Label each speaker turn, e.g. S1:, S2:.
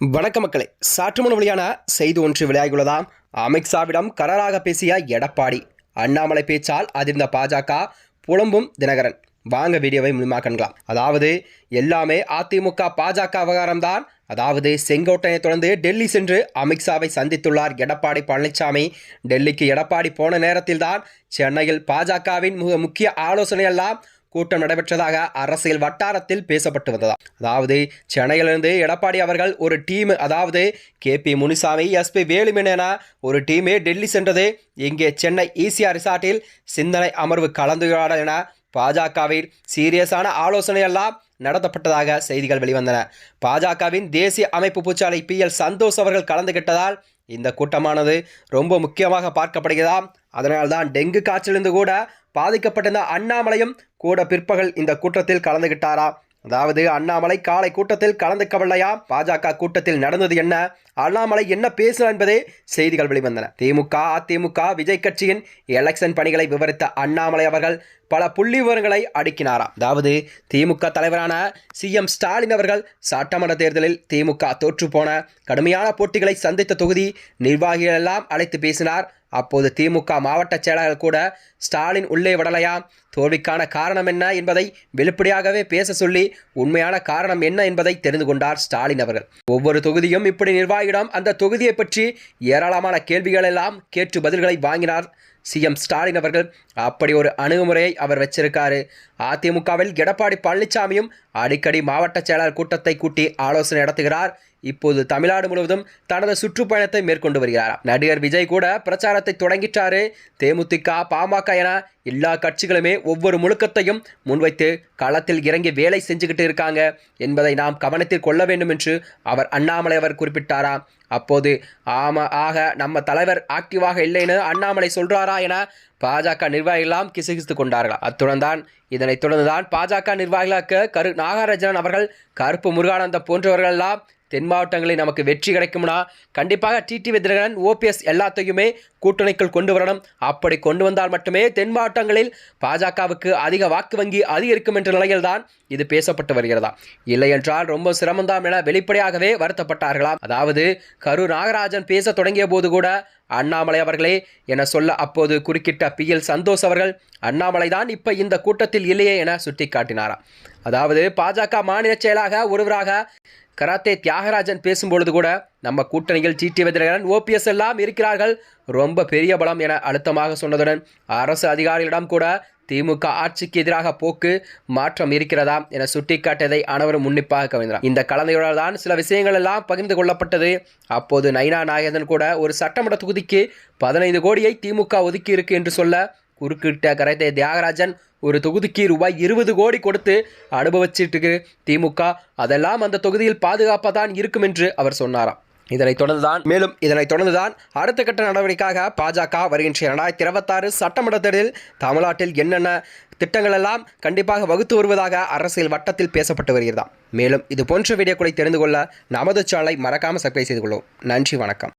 S1: வணக்க மக்களே, சற்றுமுன் வெளியான செய்தி ஒன்று வெளியாகியுள்ளதாம். அமித்ஷாவிடம் கராராக பேசிய எடப்பாடி, அண்ணாமலை பேச்சால் அதிர்ந்த பாஜக, புலம்பும் தினகரன். வாங்க வீடியோவை முழுமையாக காணலாம். அதாவது எல்லாமே அதிமுக பாஜக விவகாரம்தான். அதாவது செங்கோட்டையை தொடர்ந்து டெல்லி சென்று அமித்ஷாவை சந்தித்துள்ளார் எடப்பாடி பழனிசாமி. டெல்லிக்கு எடப்பாடி போன நேரத்தில்தான் சென்னையில் பாஜகவின் முக்கிய ஆலோசனை எல்லாம் கூட்டம் நடைபெற்றதாக அரசியல் வட்டாரத்தில் பேசப்பட்டு வந்ததா. அதாவது சென்னையிலிருந்து எடப்பாடி அவர்கள் ஒரு டீம், அதாவது KP முனிசாமி, SP வேலுமணி என ஒரு டீமே டெல்லி சென்றது. இங்கே சென்னை ஈசிஆர் ரிசார்ட்டில் சிந்தனை அமர்வு கலந்துரையாடல் என பாஜகவில் சீரியஸான ஆலோசனை எல்லாம் நடத்தப்பட்டதாக செய்திகள் வெளிவந்தன. பாஜகவின் தேசிய அமைப்பு பூச்சாளி PL சந்தோஷ் அவர்கள் கலந்துகிட்டதால் இந்த கூட்டமானது ரொம்ப முக்கியமாக பார்க்கப்படுகிறதாம். அதனால்தான் டெங்கு காய்ச்சலிருந்து கூட பாதிக்கப்பட்டிருந்த அண்ணாமலையும் கூட பிற்பகல் இந்த கூட்டத்தில் கலந்துகிட்டாரா. அதாவது அண்ணாமலை காலை கூட்டத்தில் கலந்துக்கவில்லையா? பாஜக கூட்டத்தில் நடந்தது என்ன, அண்ணாமலை என்ன பேசினார் என்பதே செய்திகள் வெளிவந்தன. திமுக அதிமுக விஜய் கட்சியின் எலெக்ஷன் பணிகளை விவரித்த அண்ணாமலை அவர்கள் பல புள்ளி விவரங்களை அடுக்கினாரா. அதாவது திமுக தலைவரான CM ஸ்டாலின் அவர்கள் சட்டமன்ற தேர்தலில் திமுக தோற்றுப்போன கடுமையான போட்டிகளை சந்தித்த தொகுதி நிர்வாகிகள் எல்லாம் அழைத்து பேசினார். அப்போது திமுக மாவட்ட செயலாளர்கள் கூட ஸ்டாலின் உள்ளே விடலையா, தோல்விக்கான காரணம் என்ன என்பதை வெளிப்படையாகவே பேச சொல்லி உண்மையான காரணம் என்ன என்பதை தெரிந்து கொண்டார் ஸ்டாலின் அவர்கள். ஒவ்வொரு தொகுதியும் இப்படி நிர்வாகியிடம் அந்த தொகுதியை பற்றி ஏராளமான கேள்விகள் எல்லாம் கேட்டு பதில்களை வாங்கினார் CM ஸ்டாலின் அவர்கள். அப்படி ஒரு அணுகுமுறையை அவர் வச்சிருக்காரு. அதிமுகவில் எடப்பாடி பழனிசாமியும் அடிக்கடி மாவட்ட செயலாளர் கூட்டத்தை கூட்டி ஆலோசனை நடத்துகிறார். இப்போது தமிழ்நாடு முழுவதும் தனது சுற்றுப்பயணத்தை மேற்கொண்டு வருகிறார். நடிகர் விஜய் கூட பிரச்சாரத்தை தொடங்கிட்டாரு. தேமுதிக பாமக என எல்லா கட்சிகளுமே ஒவ்வொரு முழுக்கத்தையும் முன்வைத்து களத்தில் இறங்கி வேலை செஞ்சுக்கிட்டு இருக்காங்க என்பதை நாம் கவனத்தில் கொள்ள வேண்டும் என்று அவர் அண்ணாமலை அவர் குறிப்பிட்டாராம். அப்போது ஆக நம்ம தலைவர் ஆக்டிவாக இல்லைன்னு அண்ணாமலை சொல்றாரா என பாஜக நிர்வாகிகளாம் கிசுகிசுத்து கொண்டார்கள். இதனைத் தொடர்ந்துதான் பாஜக நிர்வாகிகளுக்கு கரு நாகராஜன் அவர்கள், கருப்பு முருகானந்தம் போன்றவர்களெல்லாம் தென் மாவட்டங்களில் நமக்கு வெற்றி கிடைக்கும்னா கண்டிப்பாக TTV தினகரன் OPS எல்லாத்தையுமே கூட்டணிக்குள் கொண்டு வரணும். அப்படி கொண்டு வந்தால் மட்டுமே தென் மாவட்டங்களில் பாஜகவுக்கு அதிக வாக்கு வங்கி அதிகரிக்கும் என்ற நிலையில்தான் இது பேசப்பட்டு வருகிறதா. இல்லை என்றால் ரொம்ப சிரமம்தான் என வெளிப்படையாகவே வருத்தப்பட்டார்களாம். அதாவது கரு நாகராஜன் பேச தொடங்கிய போது கூட அண்ணாமலை அவர்களே என சொல்ல அப்போது குறுக்கிட்ட PL சந்தோஷ் அவர்கள், அண்ணாமலை தான் இப்ப இந்த கூட்டத்தில் இல்லையே என சுட்டி காட்டினாராம். அதாவது பாஜக மாநில செயலாக ஒருவராக கராத்தே தியாகராஜன் பேசும்பொழுது கூட நம்ம கூட்டணியில் TTV தினகரன் OPS எல்லாம் இருக்கிறார்கள், ரொம்ப பெரிய பலம் என அழுத்தமாக சொன்னதுடன் அரசு அதிகாரிகளிடம் கூட திமுக ஆட்சிக்கு எதிராக போக்கு மாற்றம் இருக்கிறதா என சுட்டிக்காட்டியதை அனைவரும் உன்னிப்பாக கவனித்தார். இந்த கலந்துரையாடல் தான் சில விஷயங்கள் எல்லாம் பகிர்ந்து கொள்ளப்பட்டது. அப்போது நைனா நாகேந்திரன் கூட ஒரு சட்டமன்ற தொகுதிக்கு 15 கோடியை திமுக ஒதுக்கி இருக்கு என்று சொல்ல குறுக்கிட்ட கராத்தே தியாகராஜன், ஒரு தொகுதிக்கு ரூபாய் 20 கோடி கொடுத்து அனுபவிச்சிட்டு திமுக, அதெல்லாம் அந்த தொகுதியில் பாதுகாப்பாக இருக்கும் என்று அவர் சொன்னாராம். இதனைத் தொடர்ந்துதான் அடுத்த கட்ட நடவடிக்கையாக பாஜக வருகின்ற 2026 சட்டமன்ற தேர்தலில் தமிழ்நாட்டில் என்னென்ன திட்டங்கள் எல்லாம் கண்டிப்பாக வகுத்து வருவதாக அரசியல் வட்டத்தில் பேசப்பட்டு வருகிறதா. மேலும் இது போன்ற வீடியோக்களை தெரிந்து கொள்ள நமது சேனலை மறக்காமல் சப்ஸ்கிரைப் செய்து கொள்ளும். நன்றி, வணக்கம்.